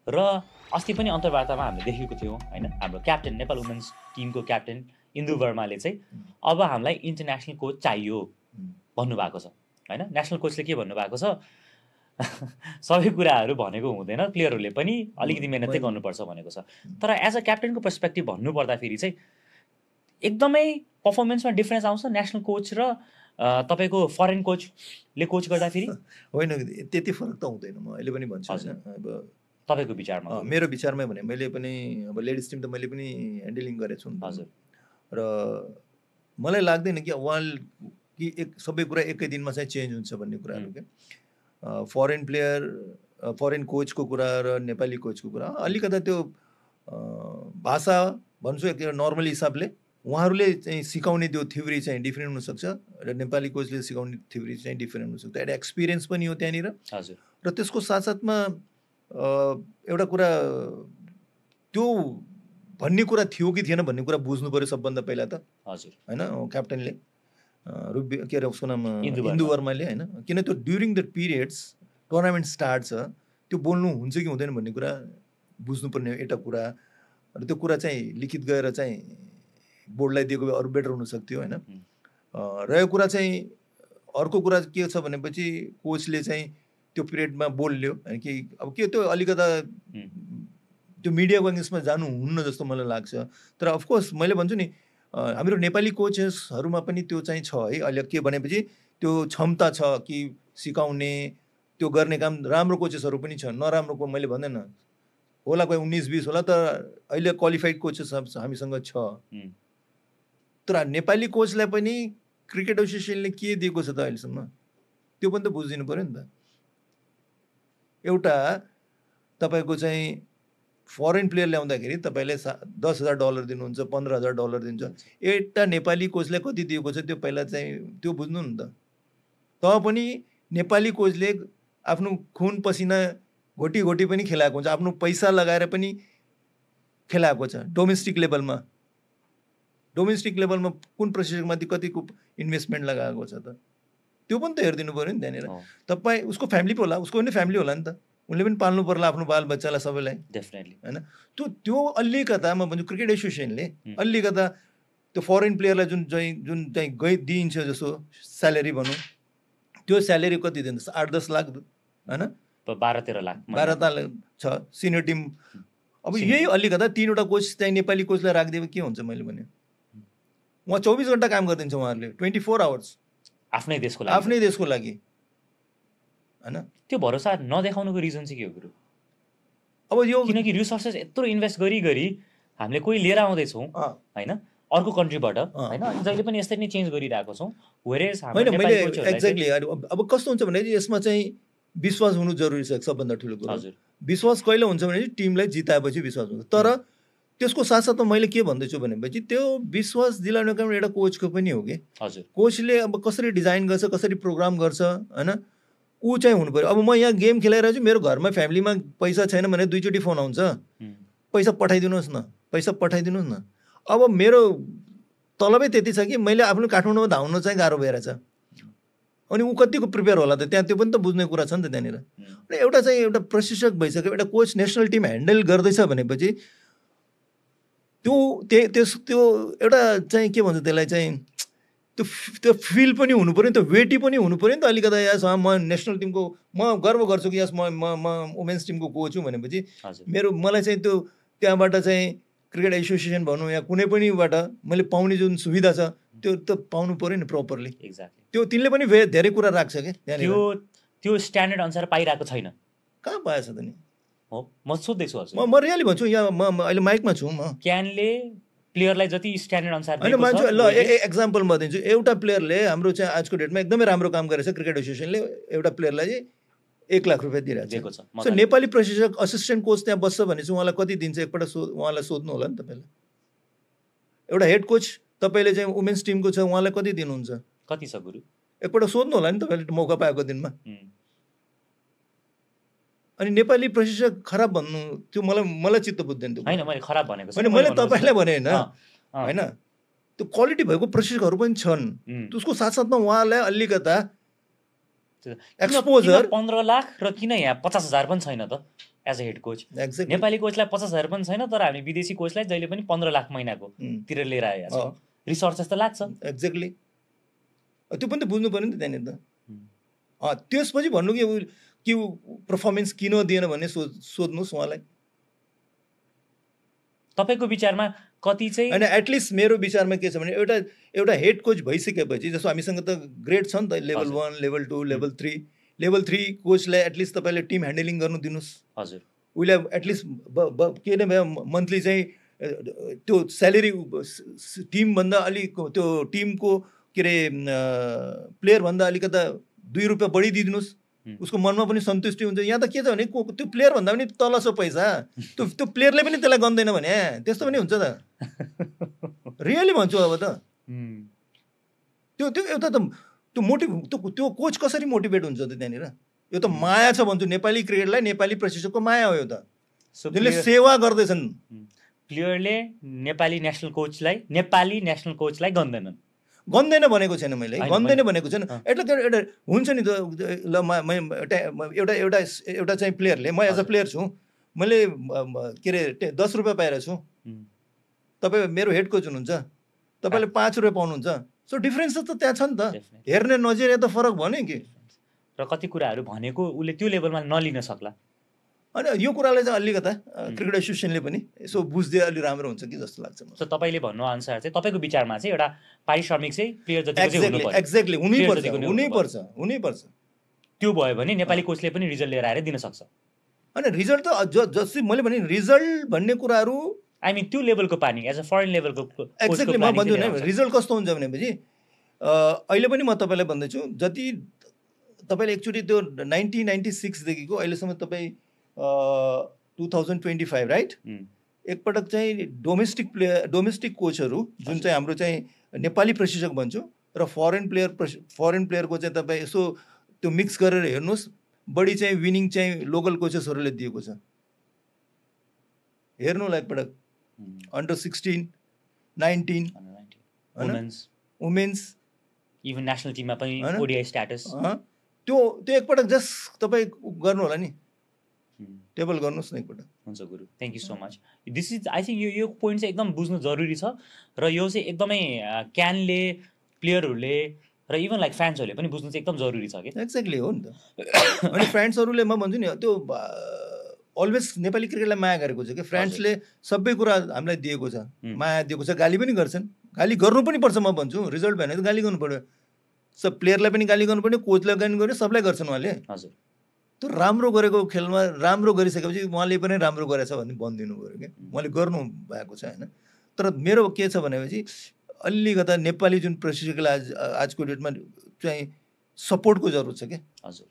र अस्ति पनि अन्तर्वार्तामा हामीले देखेको थियौँ होइन, हाम्रो क्याप्टेन नेपाल वुमेन्स टिमको क्याप्टेन इन्दु वर्माले चाहिँ अब हामीलाई इन्टरनेसनल कोच चाहियो भन्नुभएको छ होइन। नेसनल कोचले के भन्नुभएको छ, सबै कुराहरू भनेको हुँदैन, प्लेयरहरूले पनि अलिकति मेहनतै गर्नुपर्छ भनेको छ। तर एज अ क्याप्टेनको पर्सपेक्टिभ भन्नुपर्दाखेरि चाहिँ एकदमै पर्फर्मेन्समा डिफ्रेन्स आउँछ नेसनल कोच र तपाईँको फरेन कोचले कोच गर्दाखेरि? होइन, त्यति फरक त हुँदैन, म अहिले पनि भन्छु होइन। अब तपाईँको विचारमा? मेरो विचारमा भने मैले पनि अब लेडिज टिम त मैले पनि ह्यान्डलिङ गरेको छु। हजुर। र मलाई लाग्दैन कि सबै कुरा एकै दिनमा चाहिँ चेन्ज हुन्छ भन्ने कुराहरू क्या। फरेन प्लेयर, फरेन कोचको कुरा र नेपाली कोचको कुरा अलिकता त्यो भाषा भन्छु एक नर्मली हिसाबले उहाँहरूले चाहिँ सिकाउने त्यो थ्योरी चाहिँ डिफ्रेन्ट हुनसक्छ र नेपाली कोचले सिकाउने थ्योरी चाहिँ डिफ्रेन्ट हुनसक्छ। एउटा एक्सपिरियन्स पनि हो त्यहाँनिर। हजुर। र त्यसको साथसाथमा एउटा कुरा त्यो भन्ने कुरा थियो कि थिएन भन्ने कुरा बुझ्नु पऱ्यो सबभन्दा पहिला त। हजुर। होइन, क्याप्टनले के अरे उसको नाम इन्दु वर्माले होइन, किन त्यो during the periods tournament start छ त्यो बोल्नु हुन्छ कि हुँदैन भन्ने कुरा बुझ्नुपर्ने एउटा कुरा। र त्यो कुरा चाहिँ लिखित गएर चाहिँ बोर्डलाई दिएको भए अरू बेटर हुनसक्थ्यो होइन। रहेको कुरा चाहिँ अर्को कुरा के छ भनेपछि कोचले चाहिँ त्यो पिरियडमा बोल्यो होइन कि अब के त्यो अलिकता त्यो मिडियाको अगेन्स्टमा जानु हुन्न जस्तो मलाई लाग्छ। तर अफकोर्स मैले भन्छु नि हाम्रो नेपाली कोचेसहरूमा पनि त्यो चाहिँ छ है। अहिले के भनेपछि त्यो क्षमता छ कि सिकाउने त्यो गर्ने काम राम्रो कोचेसहरू पनि छ, नराम्रो मैले भन्दैन होला, कोही 19-20 होला, तर अहिले क्वालिफाइड कोचेस हामीसँग छ। तर नेपाली कोचलाई पनि क्रिकेट एसोसिएसनले के दिएको छ त अहिलेसम्म त्यो पनि त बुझिदिनु पऱ्यो नि त। एउटा तपाईँको चाहिँ फरेन प्लेयर ल्याउँदाखेरि तपाईँले $10,000 दिनुहुन्छ, $15,000 दिन्छ। एउटा नेपाली कोचलाई कति दिएको छ त्यो पहिला चाहिँ त्यो बुझ्नु नि त। पनि नेपाली कोचले आफ्नो खुन पसिना घोटी घोटी पनि खेलाएको हुन्छ, आफ्नो पैसा लगाएर पनि खेलाएको छ। डोमेस्टिक लेभलमा कुन प्रशिक्षकमाथि कतिको इन्भेस्टमेन्ट लगाएको छ त त्यो पनि त हेरिदिनु पऱ्यो नि त्यहाँनिर। तपाईँ उसको फ्यामिली पो होला, उसको पनि फ्यामिली होला नि त, उनले पनि पाल्नु पर्ला आफ्नो बाल बच्चालाई सबैलाई डेफिनेटली होइन। त्यो अलिकता म भन्छु क्रिकेट एसोसिएसनले अलिकता त्यो फरेन प्लेयरलाई जुन चाहिँ दिइन्छ जस्तो स्यालेरी भनौँ, त्यो स्यालेरी कति दिन्छ? 8-10 लाख होइन, 12-13 लाख 12 लाख छ सिनियर टिम। अब यही अलिकता 3वटा कोच चाहिँ नेपाली कोचलाई राखिदियो के हुन्छ? मैले भने उहाँ 24 घन्टा काम गरिदिन्छ उहाँहरूले, 24 आवर्स आफ्नै देशको लागि होइन। त्यो भरोसा नदेखाउनुको रिजन चाहिँ के हो गुरु? अब यो किनकि रिसोर्सेस यत्रो इन्भेस्ट गरी हामीले कोही लिएर आउँदैछौँ होइन अर्को कन्ट्रीबाट होइन, जहिले पनि यसरी नै चेन्ज गरिरहेको छौँ। मैले एक्ज्याक्टली अब कस्तो हुन्छ भने यसमा चाहिँ विश्वास हुनु जरुरी छ सबभन्दा ठुलो कुरा। विश्वास कहिले हुन्छ भने टिमलाई जिताएपछि विश्वास हुन्छ। तर त्यसको साथसाथमा मैले के भन्दैछु भनेपछि त्यो विश्वास दिलाउने काम एउटा कोचको पनि हो कि। कोचले अब कसरी डिजाइन गर्छ, कसरी प्रोग्राम गर्छ होइन, ऊ चाहिँ हुनु पऱ्यो। अब म यहाँ गेम खेलाइरहेको छु, मेरो घरमा फ्यामिलीमा पैसा छैन भने 2 चोटि फोन आउँछ, पैसा पठाइदिनुहोस् न। अब मेरो तलबै त्यति छ कि मैले आफ्नो काठमाडौँमा धाउन चाहिँ गाह्रो भएर छ, अनि ऊ कतिको प्रिपेयर होला त त्यहाँ, त्यो पनि त बुझ्ने कुरा छ नि त त्यहाँनिर। र एउटा प्रशिक्षक भइसक्यो, एउटा कोच नेसनल टिम ह्यान्डल गर्दैछ भनेपछि त्यो एउटा चाहिँ के भन्छ त्यसलाई चाहिँ त्यो फिल पनि हुनु पऱ्यो नि त, वेटी पनि हुनु पऱ्यो नि त अलिकता। यस म नेसनल टिमको म गर्व गर्छु कि यस म वुमेन्स टिमको कोच हुँ भनेपछि मलाई चाहिँ त्यो त्यहाँबाट चाहिँ क्रिकेट एसोसिएसन भनौँ या कुनै पनिबाट मैले पाउने जुन सुविधा छ त्यो त पाउनु पऱ्यो नि प्रपरली। एक्ज्याक्टली त्यो तिनले पनि धेरै कुरा राख्छ कि त्यहाँनिर। त्यो स्ट्यान्डर्ड अनुसार पाइरहेको छैन। कहाँ पाएछ त नि? हो, म सोध्दैछु हजुर। म रियली भन्छु, यहाँ म अहिले माइकमा छु। म क्यानले प्लेयरलाई जति स्ट्यान्डर्ड अनुसार होइन मान्छु। ल एक्जाम्पल म दिन्छु। एउटा प्लेयरले हाम्रो चाहिँ आजको डेटमा एकदमै राम्रो काम गरेछ, क्रिकेट एसोसिएसनले एउटा प्लेयरलाई 1 लाख रुपियाँ दिइरहेको छ। सो नेपाली प्रशिक्षक असिस्टेन्ट कोच त्यहाँ बस्छ भने चाहिँ उहाँलाई कति दिन्छ एकपल्ट उहाँलाई सोध्नु होला नि तपाईँलाई। एउटा हेड कोच तपाईँले चाहिँ वुमेन्स टिमको छ, उहाँलाई कति दिनुहुन्छ? कति छ गुरु? एकपल्ट सोध्नु होला नि तपाईँले मौका पाएको दिनमा। अनि नेपाली प्रशिक्षक खराब भन्नु त्यो मलाई चित्त बुझ्दैन। त्यो होइन, मैले खराब भनेको छैन, मैले तपाईँलाई भने होइन त्यो क्वालिटी भएको प्रशिक्षकहरू पनि छन्। त्यसको साथसाथमा उहाँलाई अलिकता एक्सपोजर 15 लाख र किन यहाँ 50,000 पनि छैन त? As a head coach. Exactly Nepali कोचलाई 50,000 पनि छैन, तर हामी विदेशी कोचलाई जहिले पनि 15 लाख महिनाको तिर लिएर आएका छौँ। रिसर्च जस्तो लाग्छ। एक्ज्याक्टली त्यो पनि त बुझ्नु पर्यो नि त त्यहाँनिर त। त्यसपछि भन्नु कि पर्फर्मेन्स किन दिएन भन्ने सोध्नुहोस् उहाँलाई। तपाईँको विचारमा कति चाहिँ होइन, एटलिस्ट मेरो विचारमा के छ भने एउटा हेड कोच भइसकेपछि, जस्तो हामीसँग त ग्रेड छ नि त, लेभल 1, लेभल 2, लेभल 3। लेभल 3 कोचलाई एटलिस्ट तपाईँले टिम ह्यान्डलिङ गर्नु दिनुहोस्। हजुर, उसलाई एटलिस्ट के नै भयो मन्थली चाहिँ त्यो स्यालेरी टिमभन्दा अलिक त्यो टिमको के अरे प्लेयरभन्दा अलिकता 2 रुपियाँ बढी दिइदिनुहोस्, उसको मनमा पनि सन्तुष्टि हुन्छ। यहाँ त के छ भने त्यो प्लेयरभन्दा पनि तल छ पैसा, त्यो प्लेयरले पनि त्यसलाई गन्दैन भने त्यस्तो पनि हुन्छ त। रियली भन्छु अब त त्यो एउटा त त्यो कोच कसरी मोटिभेट हुन्छ त त्यहाँनिर। यो त माया छ भन्छु, नेपाली क्रिकेटलाई नेपाली प्रशिक्षकको माया हो यो त, जसले सेवा गर्दैछन्। प्लेयरले नेपाली नेसनल कोचलाई गन्दैन भनेको छैन मैले, गन्दैन भनेको छैन। एउटा हुन्छ नि त, ल एउटा चाहिँ प्लेयरले, म एज अ प्लेयर छु, मैले के अरे 10 रुपियाँ पाएर छु, तपाईँ मेरो हेड कोच हुनुहुन्छ, तपाईँले 5 रुपियाँ पाउनुहुन्छ। सो डिफ्रेन्स त त्यहाँ छ नि त, हेर्ने नजरिया त फरक भयो नि कि। र कति कुराहरू भनेको उसले त्यो लेभलमा नलिन सक्ला। अनि यो कुरालाई चाहिँ अलिकता क्रिकेट एसोसिएसनले पनि यसो बुझ्दै अलि राम्रो हुन्छ कि जस्तो लाग्छ मलाई। सो तपाईँले भन्नुअनुसार चाहिँ तपाईँको विचारमा चाहिँ एउटा पारिश्रमिक चाहिँ प्लेयर जतिको चाहिँ हुनु पर्छ। एक्ज्याक्टली हुनैपर्छ। त्यो भयो भने नेपाली कोचले पनि रिजल्ट लिएर आएर दिन सक्छ। अनि रिजल्ट त जस्तै मैले भने रिजल्ट भन्ने कुराहरू आई मिन त्यो लेभलको पानी एज अ फरेन लेभलको एक्ज्याक्टली म भन्छु नि। रिजल्ट कस्तो हुन्छ भनेपछि अहिले पनि म तपाईँलाई भन्दैछु, जति तपाईँले एकचोटि त्यो 1996 देखिको अहिलेसम्म तपाईँ 2025 राइट, एकपटक चाहिँ डोमेस्टिक कोचहरू जुन चाहिँ हाम्रो चाहिँ नेपाली प्रशिक्षक भन्छौँ र फरेन प्लेयरको चाहिँ तपाईँ यसो त्यो मिक्स गरेर हेर्नुहोस्, बढी चाहिँ विनिङ चाहिँ लोकल कोचेसहरूले दिएको छ। हेर्नु होला एकपटक अन्डर 16, 19 वुमेन्स इभन नेसनल टिममा पनि ओडिआई स्ट्याटस त्यो एकपटक जस्ट तपाईँ गर्नु होला नि, टेबल गर्नुहोस् न एकपटक। हुन्छ गुरु, thank you so much. This is I think यो पोइन्ट चाहिँ एकदम बुझ्नु जरुरी छ र यो चाहिँ एकदमै क्यानले, प्लेयरहरूले र इभन लाइक फ्यान्सहरूले पनि बुझ्नु चाहिँ एकदम जरुरी छ कि। एक्ज्याक्टली हो नि त। अनि फ्रान्सहरूले म भन्छु नि, त्यो अलवेज नेपाली क्रिकेटलाई माया गरेको छ कि। फ्रान्सले सबै कुरा हामीलाई दिएको छ, माया दिएको छ, गाली पनि गर्छन्, गाली गर्नु पनि पर्छ। म भन्छु रिजल्ट भएन त गाली गर्नु पर्यो, सब प्लेयरलाई पनि गाली गर्नु पर्यो, कोचलाई गाली गर्यो, सबलाई गर्छन् उहाँले। हजुर, त्यो राम्रो गरेको खेलमा राम्रो गरिसकेपछि उहाँले पनि राम्रो गरेछ भन्ने भनिदिनु पऱ्यो क्या, उहाँले गर्नु भएको छ होइन। तर मेरो के छ भनेपछि अलिकता नेपाली जुन प्रशिक्षकलाई आजको डेटमा चाहिँ सपोर्टको जरुरत छ क्या। हजुर।